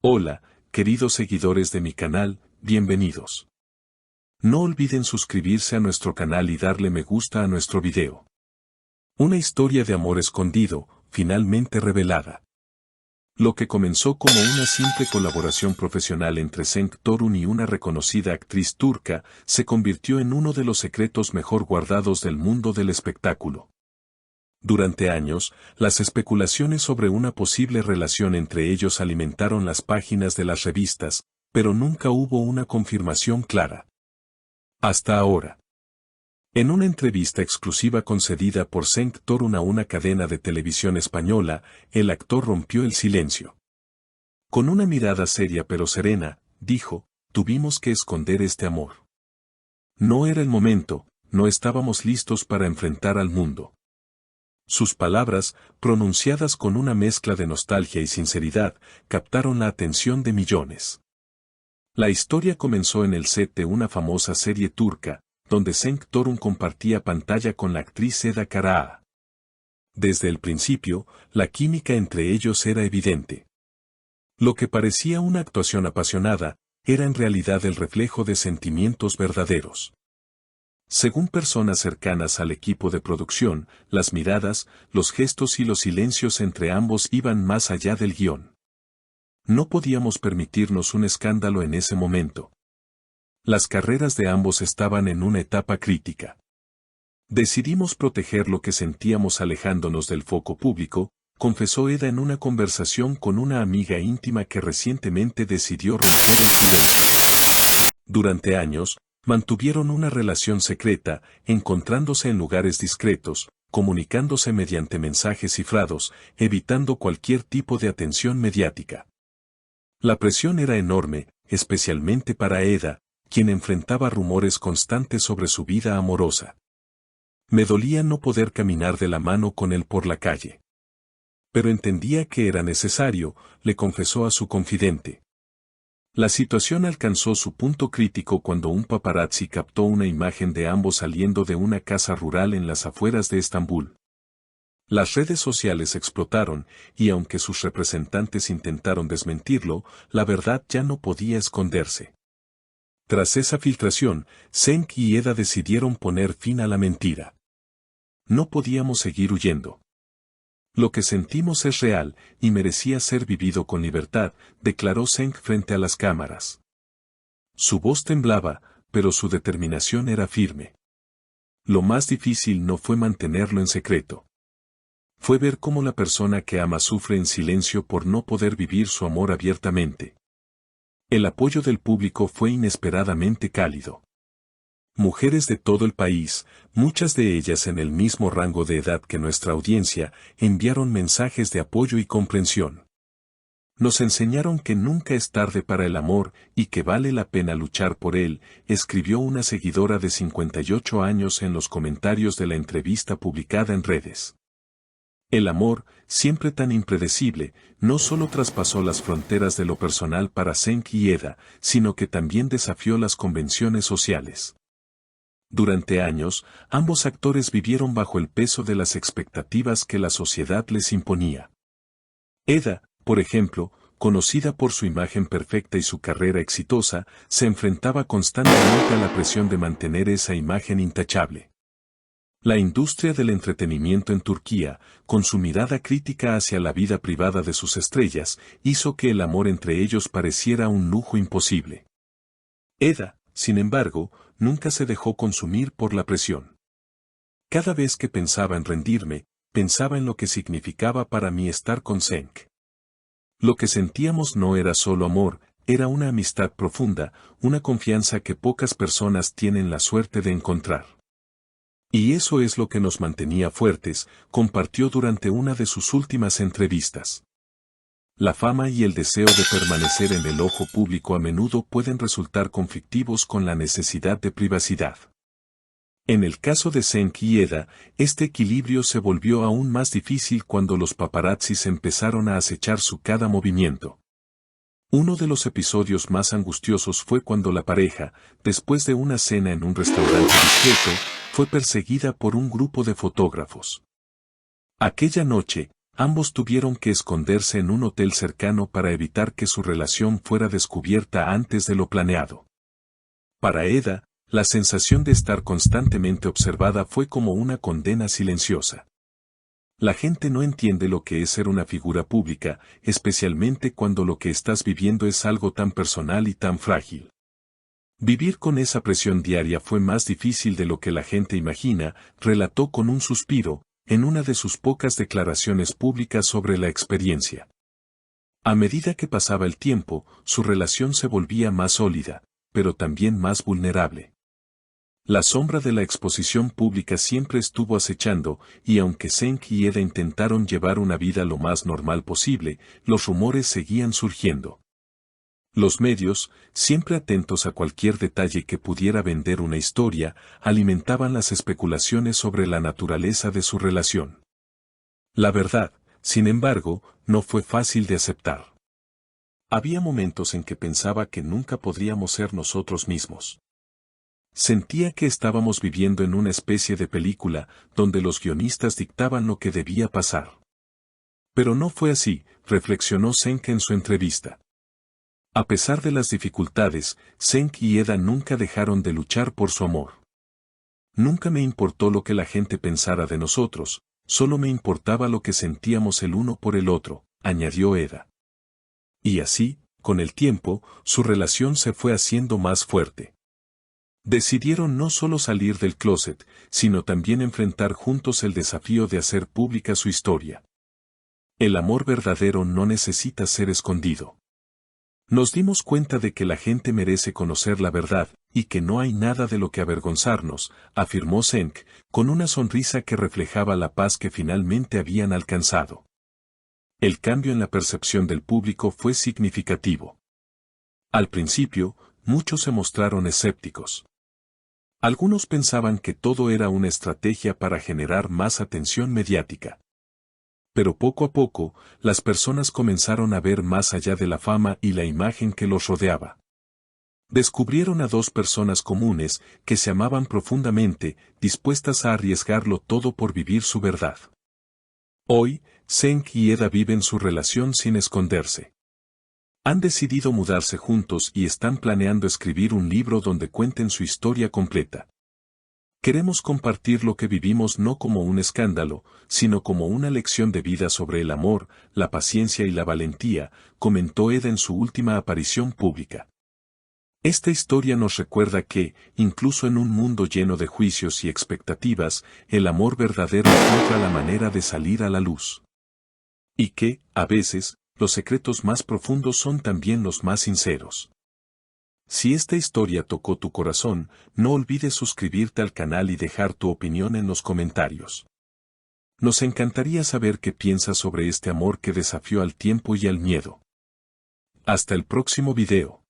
Hola, queridos seguidores de mi canal, bienvenidos. No olviden suscribirse a nuestro canal y darle me gusta a nuestro video. Una historia de amor escondido, finalmente revelada. Lo que comenzó como una simple colaboración profesional entre Cenk Torun y una reconocida actriz turca, se convirtió en uno de los secretos mejor guardados del mundo del espectáculo. Durante años, las especulaciones sobre una posible relación entre ellos alimentaron las páginas de las revistas, pero nunca hubo una confirmación clara. Hasta ahora. En una entrevista exclusiva concedida por Cenk Torun a una cadena de televisión española, el actor rompió el silencio. Con una mirada seria pero serena, dijo, tuvimos que esconder este amor. No era el momento, no estábamos listos para enfrentar al mundo. Sus palabras, pronunciadas con una mezcla de nostalgia y sinceridad, captaron la atención de millones. La historia comenzó en el set de una famosa serie turca, donde Cenk Torun compartía pantalla con la actriz Eda Karaağ. Desde el principio, la química entre ellos era evidente. Lo que parecía una actuación apasionada, era en realidad el reflejo de sentimientos verdaderos. Según personas cercanas al equipo de producción, las miradas, los gestos y los silencios entre ambos iban más allá del guión. No podíamos permitirnos un escándalo en ese momento. Las carreras de ambos estaban en una etapa crítica. Decidimos proteger lo que sentíamos alejándonos del foco público, confesó Eda en una conversación con una amiga íntima que recientemente decidió romper el silencio. Durante años, mantuvieron una relación secreta, encontrándose en lugares discretos, comunicándose mediante mensajes cifrados, evitando cualquier tipo de atención mediática. La presión era enorme, especialmente para Eda, quien enfrentaba rumores constantes sobre su vida amorosa. Me dolía no poder caminar de la mano con él por la calle. Pero entendía que era necesario, le confesó a su confidente. La situación alcanzó su punto crítico cuando un paparazzi captó una imagen de ambos saliendo de una casa rural en las afueras de Estambul. Las redes sociales explotaron, y aunque sus representantes intentaron desmentirlo, la verdad ya no podía esconderse. Tras esa filtración, Cenk y Eda decidieron poner fin a la mentira. No podíamos seguir huyendo. Lo que sentimos es real, y merecía ser vivido con libertad, declaró Cenk frente a las cámaras. Su voz temblaba, pero su determinación era firme. Lo más difícil no fue mantenerlo en secreto. Fue ver cómo la persona que ama sufre en silencio por no poder vivir su amor abiertamente. El apoyo del público fue inesperadamente cálido. Mujeres de todo el país, muchas de ellas en el mismo rango de edad que nuestra audiencia, enviaron mensajes de apoyo y comprensión. Nos enseñaron que nunca es tarde para el amor y que vale la pena luchar por él, escribió una seguidora de 58 años en los comentarios de la entrevista publicada en redes. El amor, siempre tan impredecible, no solo traspasó las fronteras de lo personal para Cenk y Eda, sino que también desafió las convenciones sociales. Durante años, ambos actores vivieron bajo el peso de las expectativas que la sociedad les imponía. Eda, por ejemplo, conocida por su imagen perfecta y su carrera exitosa, se enfrentaba constantemente a la presión de mantener esa imagen intachable. La industria del entretenimiento en Turquía, con su mirada crítica hacia la vida privada de sus estrellas, hizo que el amor entre ellos pareciera un lujo imposible. Eda, sin embargo, nunca se dejó consumir por la presión. Cada vez que pensaba en rendirme, pensaba en lo que significaba para mí estar con Cenk. Lo que sentíamos no era solo amor, era una amistad profunda, una confianza que pocas personas tienen la suerte de encontrar. Y eso es lo que nos mantenía fuertes, compartió durante una de sus últimas entrevistas. La fama y el deseo de permanecer en el ojo público a menudo pueden resultar conflictivos con la necesidad de privacidad. En el caso de Cenk y Eda, este equilibrio se volvió aún más difícil cuando los paparazzis empezaron a acechar su cada movimiento. Uno de los episodios más angustiosos fue cuando la pareja, después de una cena en un restaurante discreto, fue perseguida por un grupo de fotógrafos. Aquella noche, Ambos tuvieron que esconderse en un hotel cercano para evitar que su relación fuera descubierta antes de lo planeado. Para Eda, la sensación de estar constantemente observada fue como una condena silenciosa. La gente no entiende lo que es ser una figura pública, especialmente cuando lo que estás viviendo es algo tan personal y tan frágil. Vivir con esa presión diaria fue más difícil de lo que la gente imagina, relató con un suspiro, en una de sus pocas declaraciones públicas sobre la experiencia. A medida que pasaba el tiempo, su relación se volvía más sólida, pero también más vulnerable. La sombra de la exposición pública siempre estuvo acechando, y aunque Senk y Eda intentaron llevar una vida lo más normal posible, los rumores seguían surgiendo. Los medios, siempre atentos a cualquier detalle que pudiera vender una historia, alimentaban las especulaciones sobre la naturaleza de su relación. La verdad, sin embargo, no fue fácil de aceptar. Había momentos en que pensaba que nunca podríamos ser nosotros mismos. Sentía que estábamos viviendo en una especie de película, donde los guionistas dictaban lo que debía pasar. Pero no fue así, reflexionó Senk en su entrevista. A pesar de las dificultades, Senk y Eda nunca dejaron de luchar por su amor. Nunca me importó lo que la gente pensara de nosotros, solo me importaba lo que sentíamos el uno por el otro, añadió Eda. Y así, con el tiempo, su relación se fue haciendo más fuerte. Decidieron no solo salir del closet, sino también enfrentar juntos el desafío de hacer pública su historia. El amor verdadero no necesita ser escondido. Nos dimos cuenta de que la gente merece conocer la verdad, y que no hay nada de lo que avergonzarnos, afirmó Senk, con una sonrisa que reflejaba la paz que finalmente habían alcanzado. El cambio en la percepción del público fue significativo. Al principio, muchos se mostraron escépticos. Algunos pensaban que todo era una estrategia para generar más atención mediática. Pero poco a poco, las personas comenzaron a ver más allá de la fama y la imagen que los rodeaba. Descubrieron a dos personas comunes que se amaban profundamente, dispuestas a arriesgarlo todo por vivir su verdad. Hoy, Senk y Eda viven su relación sin esconderse. Han decidido mudarse juntos y están planeando escribir un libro donde cuenten su historia completa. Queremos compartir lo que vivimos no como un escándalo, sino como una lección de vida sobre el amor, la paciencia y la valentía, comentó Eda en su última aparición pública. Esta historia nos recuerda que, incluso en un mundo lleno de juicios y expectativas, el amor verdadero encuentra la manera de salir a la luz. Y que, a veces, los secretos más profundos son también los más sinceros. Si esta historia tocó tu corazón, no olvides suscribirte al canal y dejar tu opinión en los comentarios. Nos encantaría saber qué piensas sobre este amor que desafió al tiempo y al miedo. Hasta el próximo video.